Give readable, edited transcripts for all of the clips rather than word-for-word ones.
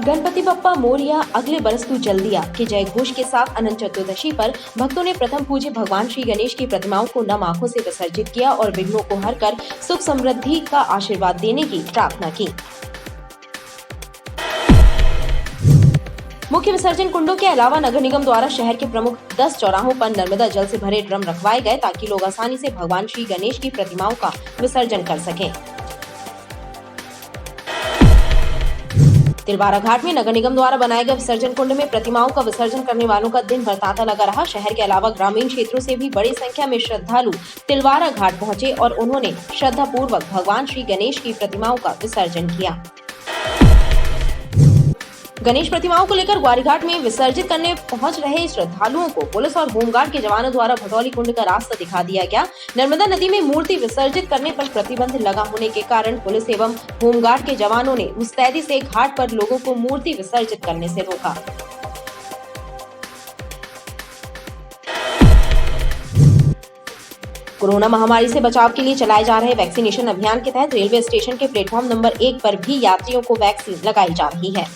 गणपति बप्पा मोरिया अगले बरस तू जल्दिया के जय घोष के साथ अनंत चतुर्दशी पर भक्तों ने प्रथम पूज्य भगवान श्री गणेश की प्रतिमाओं को नम आंखों से विसर्जित किया और विघ्नों को हरकर सुख समृद्धि का आशीर्वाद देने की प्रार्थना की। मुख्य विसर्जन कुंडों के अलावा नगर निगम द्वारा शहर के प्रमुख 10 चौराहों पर नर्मदा जल से भरे ड्रम रखवाए गए ताकि लोग आसानी से भगवान श्री गणेश की प्रतिमाओं का विसर्जन कर सकें। तिलवारा घाट में नगर निगम द्वारा बनाए गए विसर्जन कुंड में प्रतिमाओं का विसर्जन करने वालों का दिन भर तांता लगा रहा। शहर के अलावा ग्रामीण क्षेत्रों से भी बड़ी संख्या में श्रद्धालु तिलवारा घाट पहुंचे और उन्होंने श्रद्धा पूर्वक भगवान श्री गणेश की प्रतिमाओं का विसर्जन किया। गणेश प्रतिमाओं को लेकर ग्वारीघाट में विसर्जित करने पहुंच रहे श्रद्धालुओं को पुलिस और होमगार्ड के जवानों द्वारा भटौली कुंड का रास्ता दिखा दिया गया। नर्मदा नदी में मूर्ति विसर्जित करने पर प्रतिबंध लगा होने के कारण पुलिस एवं होमगार्ड के जवानों ने मुस्तैदी से घाट पर लोगों को मूर्ति विसर्जित करने से रोका। कोरोना महामारी से बचाव के लिए चलाए जा रहे वैक्सीनेशन अभियान के तहत रेलवे स्टेशन के प्लेटफॉर्म नंबर 1 पर भी यात्रियों को वैक्सीन लगाई जा रही है।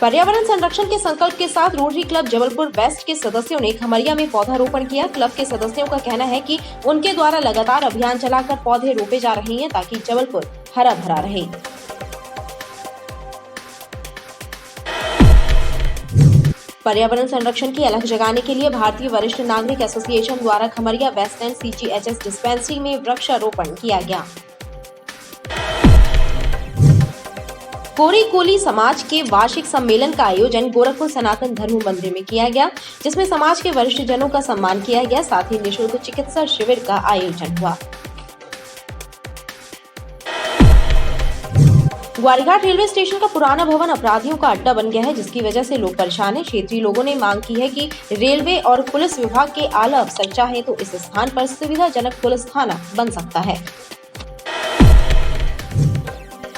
पर्यावरण संरक्षण के संकल्प के साथ रोटरी क्लब जबलपुर वेस्ट के सदस्यों ने खमरिया में पौधारोपण किया। क्लब के सदस्यों का कहना है कि उनके द्वारा लगातार अभियान चलाकर पौधे रोपे जा रहे हैं ताकि जबलपुर हरा भरा रहे। पर्यावरण संरक्षण की अलख जगाने के लिए भारतीय वरिष्ठ नागरिक एसोसिएशन द्वारा Khamaria west end CGHS dispensary में वृक्षारोपण किया गया। कोरी कोली समाज के वार्षिक सम्मेलन का आयोजन गोरखपुर सनातन धर्म मंदिर में किया गया, जिसमें समाज के वरिष्ठ जनों का सम्मान किया गया। साथ ही निःशुल्क चिकित्सा शिविर का आयोजन हुआ। ग्वारीघाट रेलवे स्टेशन का पुराना भवन अपराधियों का अड्डा बन गया है, जिसकी वजह से लोग परेशान हैं। क्षेत्रीय लोगों ने मांग की है कि रेलवे और पुलिस विभाग के आला अफसर चाहे तो इस स्थान पर सुविधाजनक पुलिस थाना बन सकता है।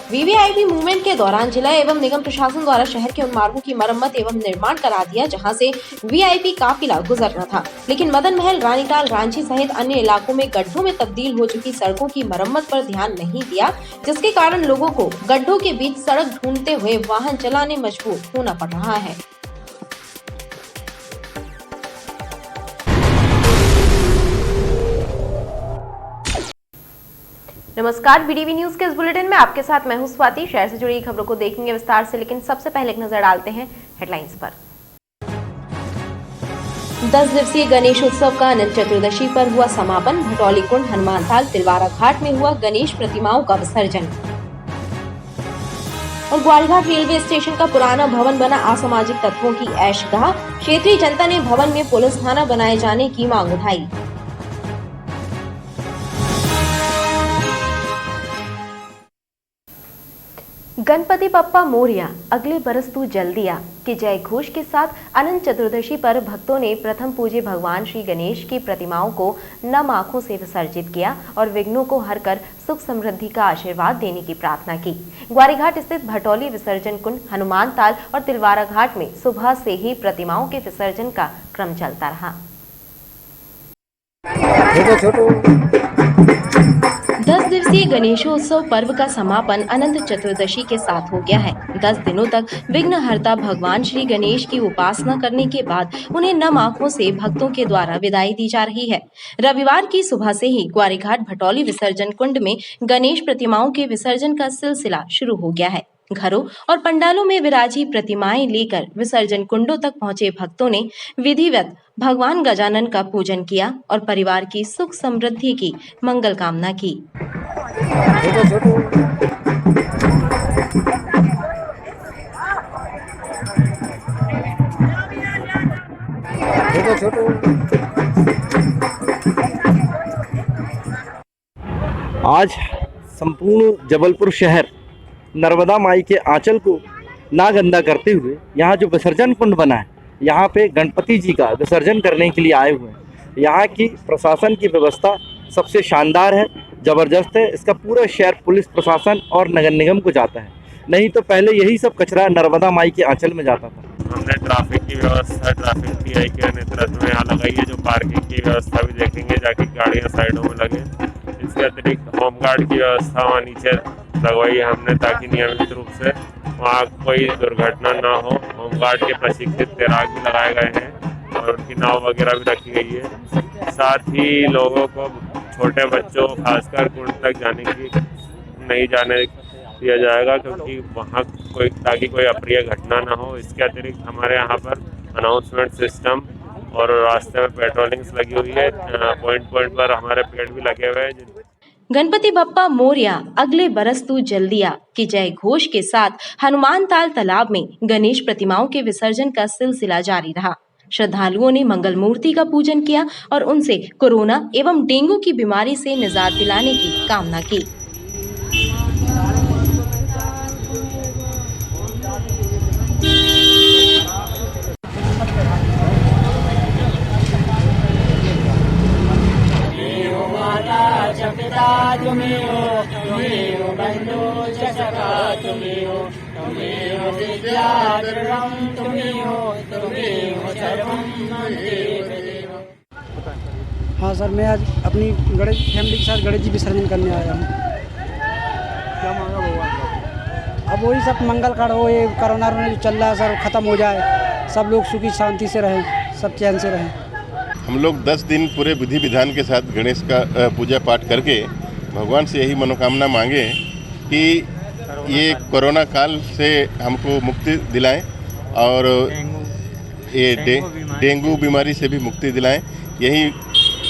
वीवीआईपी मूवमेंट के दौरान जिला एवं निगम प्रशासन द्वारा शहर के उन मार्गों की मरम्मत एवं निर्माण करा दिया जहां से वीआईपी काफिला गुजरना था, लेकिन मदन महल, रानीताल, रांची सहित अन्य इलाकों में गड्ढों में तब्दील हो चुकी सड़कों की मरम्मत पर ध्यान नहीं दिया, जिसके कारण लोगों को गड्ढों के बीच सड़क ढूंढते हुए वाहन चलाने मजबूर होना पड़ रहा है। नमस्कार, बीडीवी न्यूज के इस बुलेटिन में आपके साथ मैं हूं स्वाति। शहर से जुड़ी खबरों को देखेंगे विस्तार से, लेकिन सबसे पहले एक नजर डालते हैं हेडलाइंस पर। 10 दिवसीय गणेश उत्सव का अनंत चतुर्दशी पर हुआ समापन। भटौली कुंड, हनुमानताल, तिलवारा घाट में हुआ गणेश प्रतिमाओं का विसर्जन। और ग्वारीघाट रेलवे स्टेशन का पुराना भवन बना असामाजिक तत्वों की ऐशगाह। क्षेत्रीय जनता ने भवन में पुलिस थाना बनाए जाने की मांग उठाई। गणपति बप्पा मोरिया अगले बरस तू जल्दिया के जय घोष के साथ अनंत चतुर्दशी पर भक्तों ने प्रथम पूज्य भगवान श्री गणेश की प्रतिमाओं को नम आंखों से विसर्जित किया और विघ्नों को हरकर सुख समृद्धि का आशीर्वाद देने की प्रार्थना की। ग्वारीघाट स्थित भटौली विसर्जन कुंड, हनुमानताल और तिलवारा घाट में सुबह से ही प्रतिमाओं के विसर्जन का क्रम चलता रहा। 10 दिवसीय गणेशोत्सव पर्व का समापन अनंत चतुर्दशी के साथ हो गया है। 10 दिनों तक विघ्नहर्ता भगवान श्री गणेश की उपासना करने के बाद उन्हें नम आंखों से भक्तों के द्वारा विदाई दी जा रही है। रविवार की सुबह से ही ग्वारीघाट भटौली विसर्जन कुंड में गणेश प्रतिमाओं के विसर्जन का सिलसिला शुरू हो गया है। घरों और पंडालों में विराजी प्रतिमाएं लेकर विसर्जन कुंडों तक पहुंचे भक्तों ने विधिवत भगवान गजानन का पूजन किया और परिवार की सुख समृद्धि की मंगल कामना की। आज संपूर्ण जबलपुर शहर नर्मदा माई के आंचल को ना गंदा करते हुए यहाँ जो विसर्जन कुंड बना है, यहाँ पे गणपति जी का विसर्जन करने के लिए आए हुए हैं। यहाँ की प्रशासन की व्यवस्था सबसे शानदार है, ज़बरदस्त है। इसका पूरा शहर पुलिस प्रशासन और नगर निगम को जाता है, नहीं तो पहले यही सब कचरा नर्मदा माई के आंचल में जाता था। हमने ट्रैफिक की व्यवस्था, ट्रैफिक PI के नेतृत्व में यहाँ लगाई है, जो पार्किंग की व्यवस्था भी देखेंगे जाके गाड़ियाँ साइडों में लगे। इसके अतिरिक्त होमगार्ड की व्यवस्था वहाँ नीचे लगवाई है हमने, ताकि नियमित रूप से वहाँ कोई दुर्घटना ना हो। होमगार्ड के प्रशिक्षित तैराक भी लगाए गए हैं और उनकी नाव वगैरह भी रखी गई है। साथ ही लोगों को, छोटे बच्चों खासकर कुंड तक नहीं जाने दिया जाएगा, क्योंकि वहाँ ताकि कोई अप्रिय घटना ना हो। इसके अतिरिक्त हमारे यहाँ पर अनाउंसमेंट सिस्टम और रास्ते में पेट्रोलिंग्स लगी हुई है। पॉइंट पर हमारे पेड़ भी लगे हुए हैं। गणपति बप्पा मोरया, अगले बरस तू जल्दी आ की जय घोष के साथ हनुमान ताल तालाब में गणेश प्रतिमाओं के विसर्जन का सिलसिला जारी रहा। श्रद्धालुओं ने मंगल मूर्ति का पूजन किया और उनसे कोरोना एवं डेंगू की बीमारी से निजात दिलाने की कामना की। हाँ सर, मैं आज अपनी गणेश फैमिली के साथ गणेश जी विसर्जन करने आया हूँ। क्या मांगा भगवान का? अब वही सब मंगल कांड हो, ये कोरोना जो चल रहा है सर ख़त्म हो जाए, सब लोग सुखी शांति से रहें, सब चैन से रहें। हम लोग 10 दिन पूरे विधि विधान के साथ गणेश का पूजा पाठ करके भगवान से यही मनोकामना मांगे कि ये कोरोना काल से हमको मुक्ति दिलाएं और ये डेंगू बीमारी से भी मुक्ति दिलाएं। यही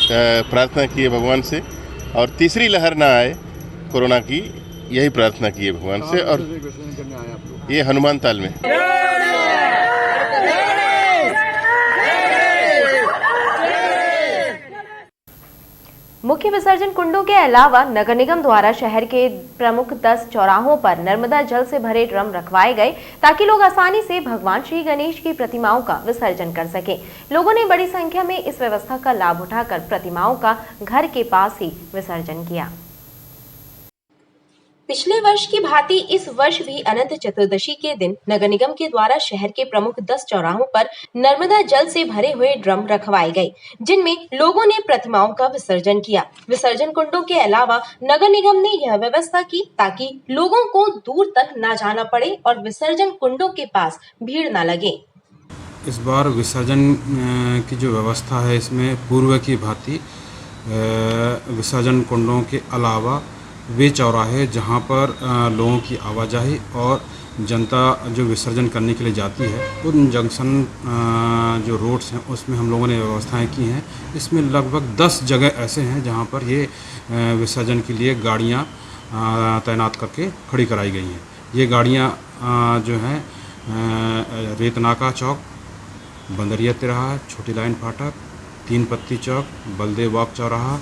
प्रार्थना की है भगवान से, और तीसरी लहर ना आए कोरोना की, यही प्रार्थना की है भगवान से। और ये हनुमान ताल में। मुख्य विसर्जन कुंडों के अलावा नगर निगम द्वारा शहर के प्रमुख 10 चौराहों पर नर्मदा जल से भरे ड्रम रखवाए गए, ताकि लोग आसानी से भगवान श्री गणेश की प्रतिमाओं का विसर्जन कर सकें। लोगों ने बड़ी संख्या में इस व्यवस्था का लाभ उठाकर प्रतिमाओं का घर के पास ही विसर्जन किया। पिछले वर्ष की भांति इस वर्ष भी अनंत चतुर्दशी के दिन नगर निगम के द्वारा शहर के प्रमुख 10 चौराहों पर नर्मदा जल से भरे हुए ड्रम रखवाए गए, जिनमें लोगों ने प्रतिमाओं का विसर्जन किया। विसर्जन कुंडों के अलावा नगर निगम ने यह व्यवस्था की ताकि लोगों को दूर तक न जाना पड़े और विसर्जन कुंडों के पास भीड़ न लगे। इस बार विसर्जन की जो व्यवस्था है, इसमें पूर्व की भांति विसर्जन कुंडों के अलावा वे चौराहे जहां पर लोगों की आवाजाही और जनता जो विसर्जन करने के लिए जाती है, उन जंक्शन जो रोड्स हैं उसमें हम लोगों ने व्यवस्थाएं की हैं। इसमें लगभग 10 जगह ऐसे हैं जहां पर ये विसर्जन के लिए गाड़ियां तैनात करके खड़ी कराई गई हैं। ये गाड़ियां जो हैं रेतनाका चौक, बंदरिया तिराहा, छोटी लाइन फाटक, 3 पत्ती चौक, बलदेव बाग चौराहा,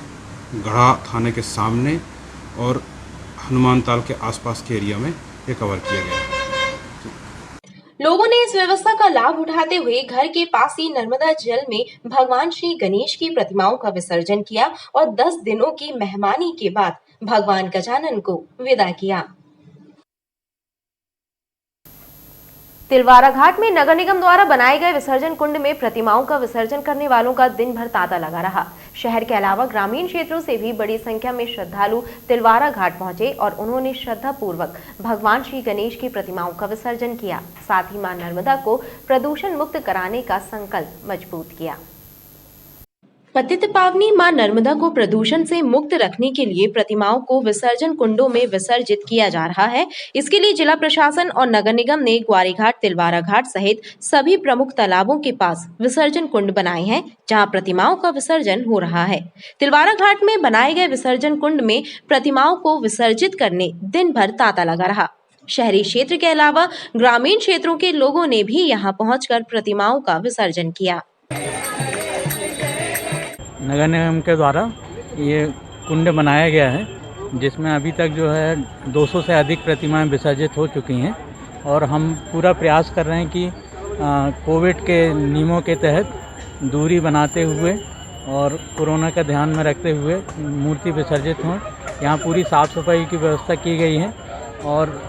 गढ़ा थाने के सामने और हनुमान ताल के आसपास के एरिया में ये कवर किया गया। लोगों ने इस व्यवस्था का लाभ उठाते हुए घर के पास ही नर्मदा जल में भगवान श्री गणेश की प्रतिमाओं का विसर्जन किया और 10 दिनों की मेहमानी के बाद भगवान गजानन को विदा किया। तिलवारा घाट में नगर निगम द्वारा बनाए गए विसर्जन कुंड में प्रतिमाओं का विसर्जन करने वालों का दिन भर तांता लगा रहा। शहर के अलावा ग्रामीण क्षेत्रों से भी बड़ी संख्या में श्रद्धालु तिलवारा घाट पहुंचे और उन्होंने श्रद्धा पूर्वक भगवान श्री गणेश की प्रतिमाओं का विसर्जन किया। साथ ही मां नर्मदा को प्रदूषण मुक्त कराने का संकल्प मजबूत किया। पतित पावनी मां नर्मदा को प्रदूषण से मुक्त रखने के लिए प्रतिमाओं को विसर्जन कुंडों में विसर्जित किया जा रहा है। इसके लिए जिला प्रशासन और नगर निगम ने ग्वारी घाट, तिलवारा घाट सहित सभी प्रमुख तालाबों के पास विसर्जन कुंड बनाए हैं, जहां प्रतिमाओं का विसर्जन हो रहा है। तिलवारा घाट में बनाए गए विसर्जन कुंड में प्रतिमाओं को विसर्जित करने दिन भर तांता लगा रहा। शहरी क्षेत्र के अलावा ग्रामीण क्षेत्रों के लोगों ने भी यहां पहुंचकर प्रतिमाओं का विसर्जन किया। नगर निगम के द्वारा ये कुंड बनाया गया है, जिसमें अभी तक जो है 200 से अधिक प्रतिमाएं विसर्जित हो चुकी हैं और हम पूरा प्रयास कर रहे हैं कि कोविड के नियमों के तहत दूरी बनाते हुए और कोरोना का ध्यान में रखते हुए मूर्ति विसर्जित हों। यहाँ पूरी साफ़ सफाई की व्यवस्था की गई है और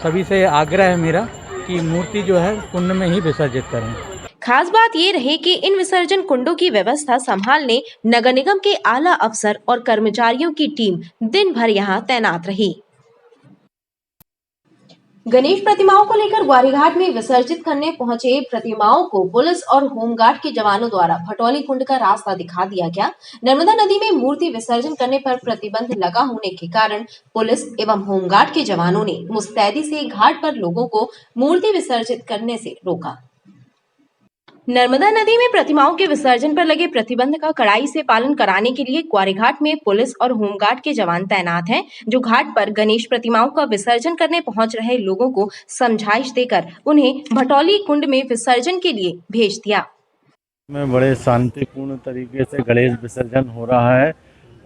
सभी से आग्रह है मेरा कि मूर्ति जो है कुंड में ही विसर्जित करें। खास बात ये रही कि इन विसर्जन कुंडों की व्यवस्था संभालने नगर निगम के आला अफसर और कर्मचारियों की टीम दिन भर यहां तैनात रही। गणेश प्रतिमाओं को लेकर ग्वारीघाट में विसर्जित करने पहुंचे प्रतिमाओं को पुलिस और होमगार्ड के जवानों द्वारा भटौली कुंड का रास्ता दिखा दिया गया। नर्मदा नदी में मूर्ति विसर्जन करने पर प्रतिबंध लगा होने के कारण पुलिस एवं होमगार्ड के जवानों ने मुस्तैदी से घाट पर लोगों को मूर्ति विसर्जित करने से रोका। नर्मदा नदी में प्रतिमाओं के विसर्जन पर लगे प्रतिबंध का कड़ाई से पालन कराने के लिए ग्वारीघाट में पुलिस और होमगार्ड के जवान तैनात हैं, जो घाट पर गणेश प्रतिमाओं का विसर्जन करने पहुंच रहे लोगों को समझाइश देकर उन्हें भटौली कुंड में विसर्जन के लिए भेज दिया। में बड़े शांतिपूर्ण तरीके से गणेश विसर्जन हो रहा है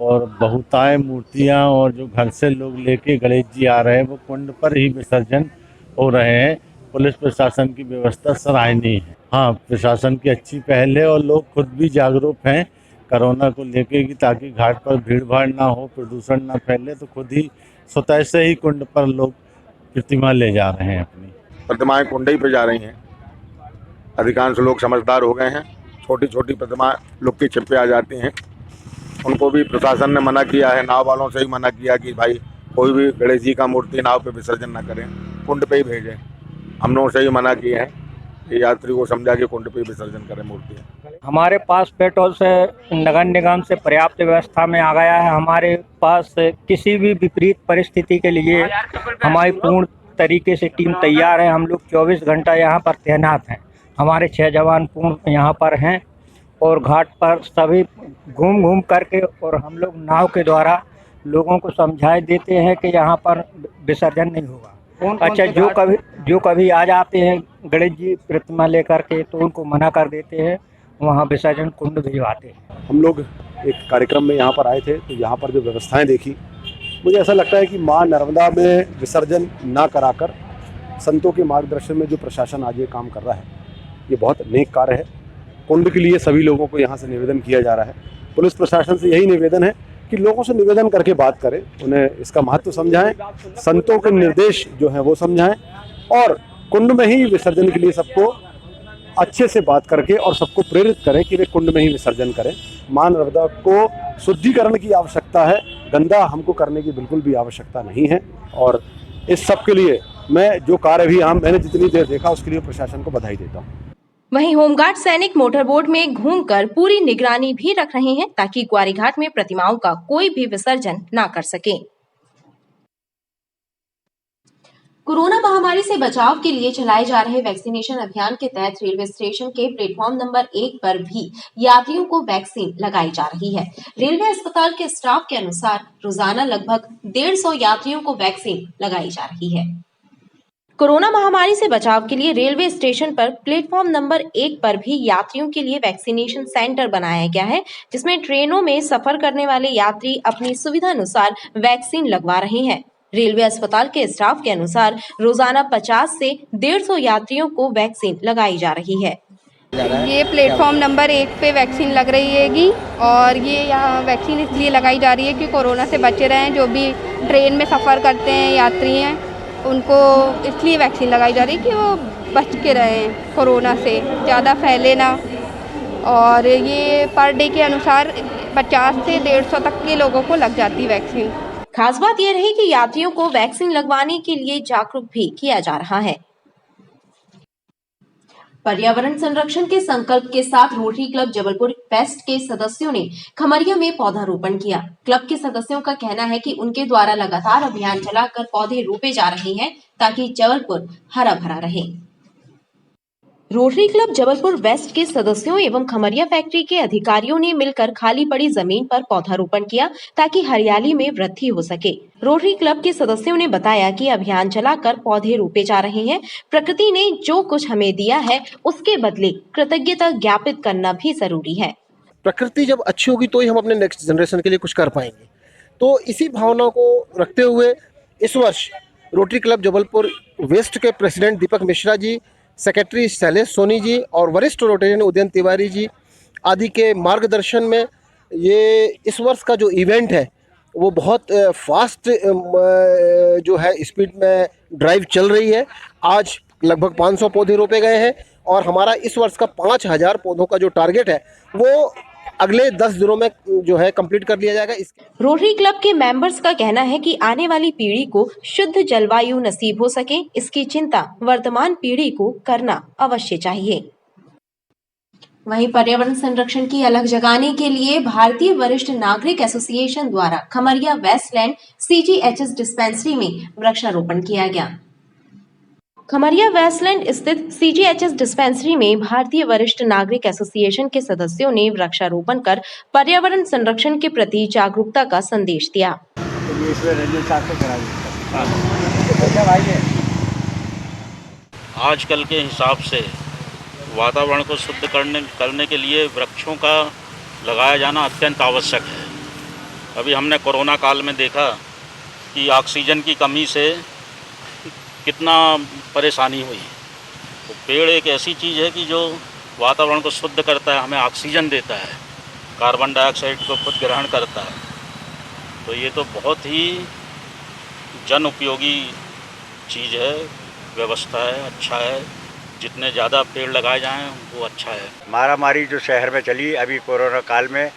और बहुतायत मूर्तियां और जो घर से लोग लेके गणेश जी आ रहे हैं वो कुंड पर ही विसर्जन हो रहे हैं। पुलिस प्रशासन की व्यवस्था सराहनीय है। हाँ, प्रशासन की अच्छी पहल है और लोग खुद भी जागरूक हैं कोरोना को लेके कि ताकि घाट पर भीड़ भाड़ ना हो, प्रदूषण ना फैले, तो खुद ही स्वतः से ही कुंड पर लोग प्रतिमा ले जा रहे हैं। अपनी प्रतिमाएं कुंड ही पे जा रही हैं। अधिकांश लोग समझदार हो गए हैं। छोटी छोटी प्रतिमा लुक्की छिपे आ जाती हैं। उनको भी प्रशासन ने मना किया है, नाव वालों से ही मना किया कि भाई कोई भी गणेश जी का मूर्ति नाव पे विसर्जन ना करें, कुंड पे ही भेजें। हम लोगों से ही मना किए हैं कि यात्री को समझा के कुंड पे विसर्जन करें मूर्ति। हमारे पास पेट्रोल से नगर निगम से पर्याप्त व्यवस्था में आ गया है। हमारे पास किसी भी विपरीत परिस्थिति के लिए हमारी पूर्ण तरीके से टीम तैयार है। हम लोग 24 घंटा यहाँ पर तैनात हैं। हमारे 6 जवान पूर्ण यहाँ पर हैं और घाट पर सभी घूम घूम करके और हम लोग नाव के द्वारा लोगों को समझाए देते हैं कि यहाँ पर विसर्जन नहीं होगा। अच्छा, जो कभी आ जाते हैं गणेश जी प्रतिमा लेकर के तो उनको मना कर देते हैं, वहाँ विसर्जन कुंड भिजवाते हैं। हम लोग एक कार्यक्रम में यहाँ पर आए थे तो यहाँ पर जो व्यवस्थाएं देखी, मुझे ऐसा लगता है कि माँ नर्मदा में विसर्जन ना कराकर संतों के मार्गदर्शन में जो प्रशासन आज ये काम कर रहा है, ये बहुत नेक कार्य है। कुंड के लिए सभी लोगों को यहाँ से निवेदन किया जा रहा है। पुलिस प्रशासन से यही निवेदन है कि लोगों से निवेदन करके बात करें, उन्हें इसका महत्व समझाएं, संतों के निर्देश जो हैं वो समझाएं और कुंड में ही विसर्जन के लिए सबको अच्छे से बात करके और सबको प्रेरित करें कि वे कुंड में ही विसर्जन करें। मां नर्मदा को शुद्धिकरण की आवश्यकता है, गंदा हमको करने की बिल्कुल भी आवश्यकता नहीं है। और इस सब के लिए मैं जो कार्य भी मैंने जितनी देर देखा उसके लिए प्रशासन को बधाई देता हूँ। वहीं होमगार्ड सैनिक मोटरबोट में घूमकर पूरी निगरानी भी रख रहे हैं ताकि ग्वारीघाट में प्रतिमाओं का कोई भी विसर्जन ना कर सके। कोरोना महामारी से बचाव के लिए चलाए जा रहे वैक्सीनेशन अभियान के तहत रेलवे स्टेशन के प्लेटफॉर्म नंबर 1 पर भी यात्रियों को वैक्सीन लगाई जा रही है। रेलवे अस्पताल के स्टाफ के अनुसार रोजाना लगभग 150 यात्रियों को वैक्सीन लगाई जा रही है। कोरोना महामारी से बचाव के लिए रेलवे स्टेशन पर प्लेटफॉर्म नंबर 1 पर भी यात्रियों के लिए वैक्सीनेशन सेंटर बनाया गया है, जिसमें ट्रेनों में सफर करने वाले यात्री अपनी सुविधा अनुसार वैक्सीन लगवा रहे हैं। रेलवे अस्पताल के स्टाफ के अनुसार रोजाना 50 से 150 यात्रियों को वैक्सीन लगाई जा रही है। ये प्लेटफॉर्म नंबर 1 पे वैक्सीन लग रही हैगी और ये यहाँ वैक्सीन इसलिए लगाई जा रही है कि कोरोना से बचे रहें। जो भी ट्रेन में सफ़र करते हैं यात्री हैं उनको इसलिए वैक्सीन लगाई जा रही है कि वो बच के रहें, कोरोना से ज़्यादा फैले ना। और ये पर डे के अनुसार 50 से 150 तक के लोगों को लग जाती वैक्सीन। खास बात यह रही कि यात्रियों को वैक्सीन लगवाने के लिए जागरूक भी किया जा रहा है। पर्यावरण संरक्षण के संकल्प के साथ रोटरी क्लब जबलपुर वेस्ट के सदस्यों ने खमरिया में पौधारोपण किया। क्लब के सदस्यों का कहना है कि उनके द्वारा लगातार अभियान चलाकर पौधे रोपे जा रहे हैं ताकि जबलपुर हरा भरा रहे। रोटरी क्लब जबलपुर वेस्ट के सदस्यों एवं खमरिया फैक्ट्री के अधिकारियों ने मिलकर खाली पड़ी जमीन पर पौधारोपण किया ताकि हरियाली में वृद्धि हो सके। रोटरी क्लब के सदस्यों ने बताया कि अभियान चलाकर पौधे रोपे जा रहे हैं। प्रकृति ने जो कुछ हमें दिया है उसके बदले कृतज्ञता ज्ञापित करना भी जरूरी है। प्रकृति जब अच्छी होगी तो ही हम अपने नेक्स्ट जनरेशन के लिए कुछ कर पाएंगे। तो इसी भावना को रखते हुए इस वर्ष रोटरी क्लब जबलपुर वेस्ट के प्रेसिडेंट दीपक मिश्रा जी, सेक्रेटरी शैलेश सोनी जी और वरिष्ठ रोटेरियन उदयन तिवारी जी आदि के मार्गदर्शन में ये इस वर्ष का जो इवेंट है वो बहुत फास्ट जो है स्पीड में ड्राइव चल रही है। आज लगभग 500 पौधे रोपे गए हैं और हमारा इस वर्ष का 5000 पौधों का जो टारगेट है वो अगले 10 दिनों में जो है कंप्लीट कर लिया जाएगा। रोटरी क्लब के मेंबर्स का कहना है कि आने वाली पीढ़ी को शुद्ध जलवायु नसीब हो सके, इसकी चिंता वर्तमान पीढ़ी को करना अवश्य चाहिए। वहीं पर्यावरण संरक्षण की अलग जगाने के लिए भारतीय वरिष्ठ नागरिक एसोसिएशन द्वारा खमरिया वेस्टलैंड CGHS डिस्पेंसरी में वृक्षारोपण किया गया। खमरिया वेस्टलैंड स्थित CGHS डिस्पेंसरी में भारतीय वरिष्ठ नागरिक एसोसिएशन के सदस्यों ने वृक्षारोपण कर पर्यावरण संरक्षण के प्रति जागरूकता का संदेश दिया। आजकल के हिसाब से वातावरण को शुद्ध करने के लिए वृक्षों का लगाया जाना अत्यंत आवश्यक है। अभी हमने कोरोना काल में देखा कि ऑक्सीजन की कमी से कितना परेशानी हुई। तो पेड़ एक ऐसी चीज़ है कि जो वातावरण को शुद्ध करता है, हमें ऑक्सीजन देता है, कार्बन डाइऑक्साइड को खुद ग्रहण करता है। तो ये तो बहुत ही जन उपयोगी चीज़ है, व्यवस्था है, अच्छा है। जितने ज़्यादा पेड़ लगाए जाएं वो अच्छा है। मारामारी जो शहर में चली अभी कोरोना काल में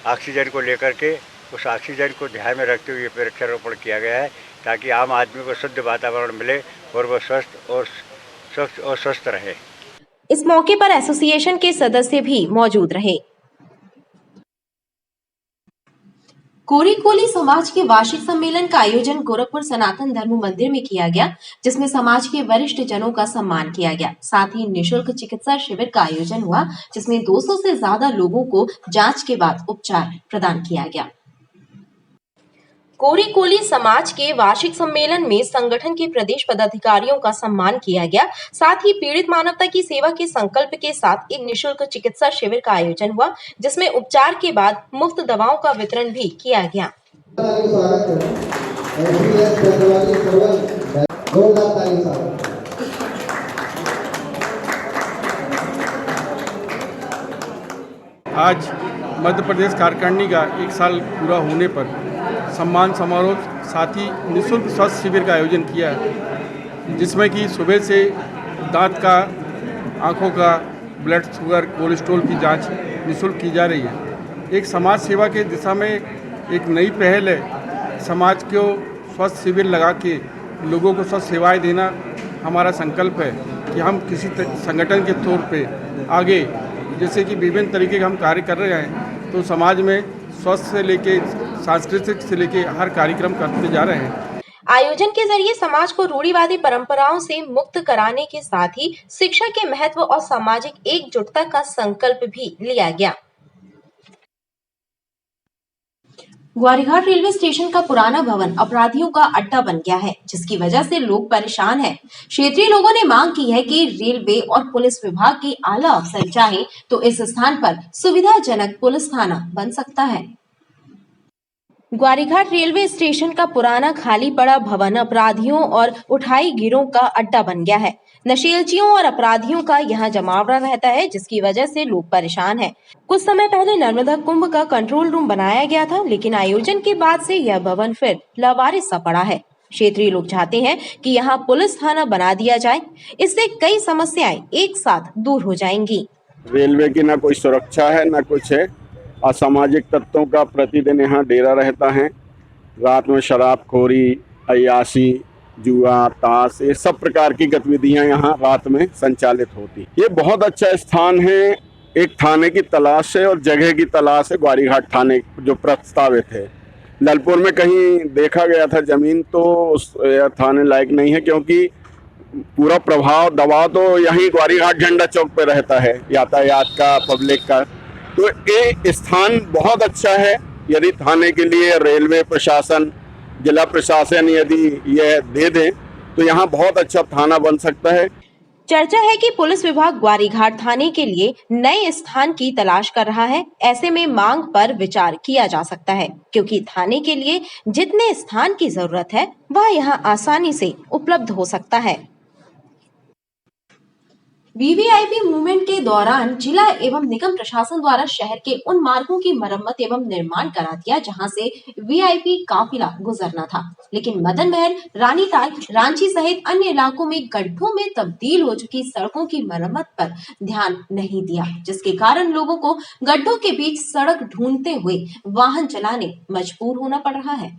ऑक्सीजन को लेकर के, उस ऑक्सीजन को ध्यान में रखते हुए वृक्षारोपण किया गया है ताकि आम आदमी को शुद्ध वातावरण मिले और वो स्वस्थ और स्वस्थ रहे। इस मौके पर एसोसिएशन के सदस्य भी मौजूद रहे। कोरी कोली समाज के वार्षिक सम्मेलन का आयोजन गोरखपुर सनातन धर्म मंदिर में किया गया, जिसमें समाज के वरिष्ठ जनों का सम्मान किया गया। साथ ही निःशुल्क चिकित्सा शिविर का आयोजन हुआ, जिसमें 200 से ज्यादा लोगों को जांच के बाद उपचार प्रदान किया गया। कोरी कोली समाज के वार्षिक सम्मेलन में संगठन के प्रदेश पदाधिकारियों का सम्मान किया गया। साथ ही पीड़ित मानवता की सेवा के संकल्प के साथ एक निःशुल्क चिकित्सा शिविर का आयोजन हुआ, जिसमें उपचार के बाद मुफ्त दवाओं का वितरण भी किया गया। आज मध्य प्रदेश कार्यकारिणी का 1 साल पूरा होने पर सम्मान समारोह साथ ही निःशुल्क स्वास्थ्य शिविर का आयोजन किया है, जिसमें कि सुबह से दांत का, आँखों का, ब्लड शुगर, कोलेस्ट्रॉल की जांच निःशुल्क की जा रही है। एक समाज सेवा के दिशा में एक नई पहल है। समाज को स्वास्थ्य शिविर लगा के लोगों को स्वास्थ्य सेवाएं देना हमारा संकल्प है कि हम किसी संगठन के तौर पे आगे, जैसे कि विभिन्न तरीके के हम कार्य कर रहे हैं, तो समाज में स्वास्थ्य से लेके सांस्कृतिक से लेके हर कार्यक्रम करते जा रहे हैं। आयोजन के जरिए समाज को रूढ़िवादी परंपराओं से मुक्त कराने के साथ ही शिक्षा के महत्व और सामाजिक एकजुटता का संकल्प भी लिया गया। ग्वारीघाट रेलवे स्टेशन का पुराना भवन अपराधियों का अड्डा बन गया है, जिसकी वजह से लोग परेशान हैं। क्षेत्रीय लोगों ने मांग की है कि रेलवे और पुलिस विभाग के आला अफसर चाहें तो इस स्थान पर सुविधाजनक पुलिस थाना बन सकता है। ग्वारीघाट रेलवे स्टेशन का पुराना खाली पड़ा भवन अपराधियों और उठाई गिरोह का अड्डा बन गया है। नशेलचियों और अपराधियों का यहाँ जमावड़ा रहता है, जिसकी वजह से लोग परेशान हैं। कुछ समय पहले नर्मदा कुंभ का कंट्रोल रूम बनाया गया था, लेकिन आयोजन के बाद से यह भवन फिर लावारिस सा पड़ा है। क्षेत्रीय लोग चाहते हैं कि यहाँ पुलिस थाना बना दिया जाए, इससे कई समस्याएं एक साथ दूर हो जाएंगी। रेलवे की ना कोई सुरक्षा है, ना कुछ है। असामाजिक तत्वों का प्रतिदिन यहाँ डेरा रहता है। रात में शराबखोरी, अय्याशी, जुआ, ताश, ये सब प्रकार की गतिविधियाँ यहाँ रात में संचालित होती। ये बहुत अच्छा स्थान है। एक थाने की तलाश है और जगह की तलाश है। ग्वारीघाट थाने जो प्रस्तावित है, ललपुर में कहीं देखा गया था जमीन, तो उस थाने लायक नहीं है, क्योंकि पूरा प्रभाव दबाव तो यहीं ग्वारीघाट झंडा चौक पे रहता है, यातायात का, पब्लिक का। तो ये स्थान बहुत अच्छा है। यदि थाने के लिए रेलवे प्रशासन, जिला प्रशासन यदि यह दे दें तो यहाँ बहुत अच्छा थाना बन सकता है। चर्चा है कि पुलिस विभाग ग्वारीघाट थाने के लिए नए स्थान की तलाश कर रहा है। ऐसे में मांग पर विचार किया जा सकता है, क्योंकि थाने के लिए जितने स्थान की जरूरत है वह यहाँ आसानी से उपलब्ध हो सकता है। वीवीआईपी मूवमेंट के दौरान जिला एवं निगम प्रशासन द्वारा शहर के उन मार्गों की मरम्मत एवं निर्माण करा दिया जहां से वीआईपी काफिला गुजरना था, लेकिन मदन महल, रानीताल, रांची सहित अन्य इलाकों में गड्ढों में तब्दील हो चुकी सड़कों की मरम्मत पर ध्यान नहीं दिया, जिसके कारण लोगों को गड्ढों के बीच सड़क ढूंढते हुए वाहन चलाने मजबूर होना पड़ रहा है।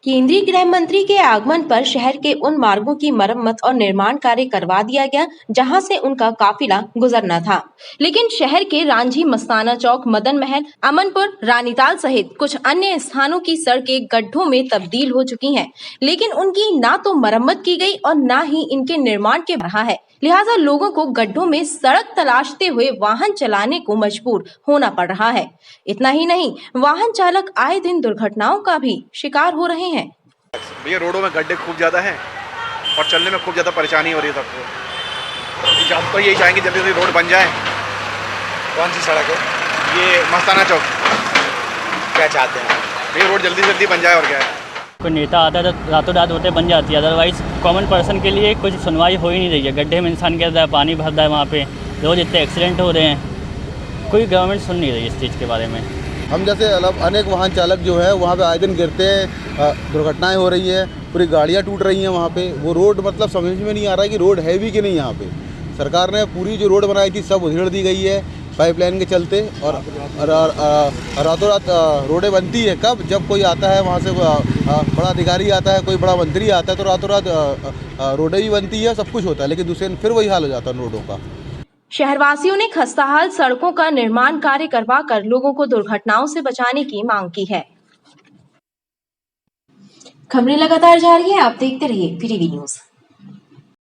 केंद्रीय गृह मंत्री के आगमन पर शहर के उन मार्गों की मरम्मत और निर्माण कार्य करवा दिया गया जहां से उनका काफिला गुजरना था, लेकिन शहर के रांझी, मस्ताना चौक, मदन महल, अमनपुर, रानीताल सहित कुछ अन्य स्थानों की सड़कें गड्ढों में तब्दील हो चुकी हैं, लेकिन उनकी ना तो मरम्मत की गई और ना ही इनके निर्माण के रहा है। लिहाजा लोगों को गड्ढों में सड़क तलाशते हुए वाहन चलाने को मजबूर होना पड़ रहा है। इतना ही नहीं, वाहन चालक आए दिन दुर्घटनाओं का भी शिकार हो रहे हैं। भैया रोडों में गड्ढे खूब ज़्यादा हैं और चलने में खूब ज़्यादा परेशानी हो रही है सबको। हम तो यही चाहेंगे जल्दी जल्दी रोड बन जाए। कौन सी सड़क है? ये मस्ताना चौक। क्या चाहते हैं भैया? रोड जल्दी जल्दी बन जाए और क्या है। कोई नेता आता है तो रातों रात होते बन जाती है, अदरवाइज़ कॉमन पर्सन के लिए कुछ सुनवाई हो ही नहीं रही है। गड्ढे में इंसान गिरता है, पानी भरता है, वहाँ पे रोज़ इतने एक्सीडेंट हो रहे हैं, कोई गवर्नमेंट सुन नहीं रही इस चीज़ के बारे में। हम जैसे अनेक वाहन चालक जो है वहाँ पे आए दिन गिरते हैं, दुर्घटनाएं हो रही है, पूरी गाड़ियाँ टूट रही हैं वहाँ पे। वो रोड मतलब समझ में नहीं आ रहा है कि रोड है भी कि नहीं। यहाँ पे सरकार ने पूरी जो रोड बनाई थी सब उधेड़ दी गई है पाइपलाइन के चलते, और रातों रात रोडें बनती है कब? जब कोई आता है वहाँ से बड़ा अधिकारी आता है, कोई बड़ा मंत्री आता है, तो रातों रात रोडें भी बनती है, सब कुछ होता है, लेकिन दूसरे दिन फिर वही हाल हो जाता है रोडों का। शहरवासियों ने खस्ताहाल सड़कों का निर्माण कार्य करवा कर लोगों को दुर्घटनाओं से बचाने की मांग की है। खबरें लगातार जारी है, आप देखते रहिए PTV न्यूज़।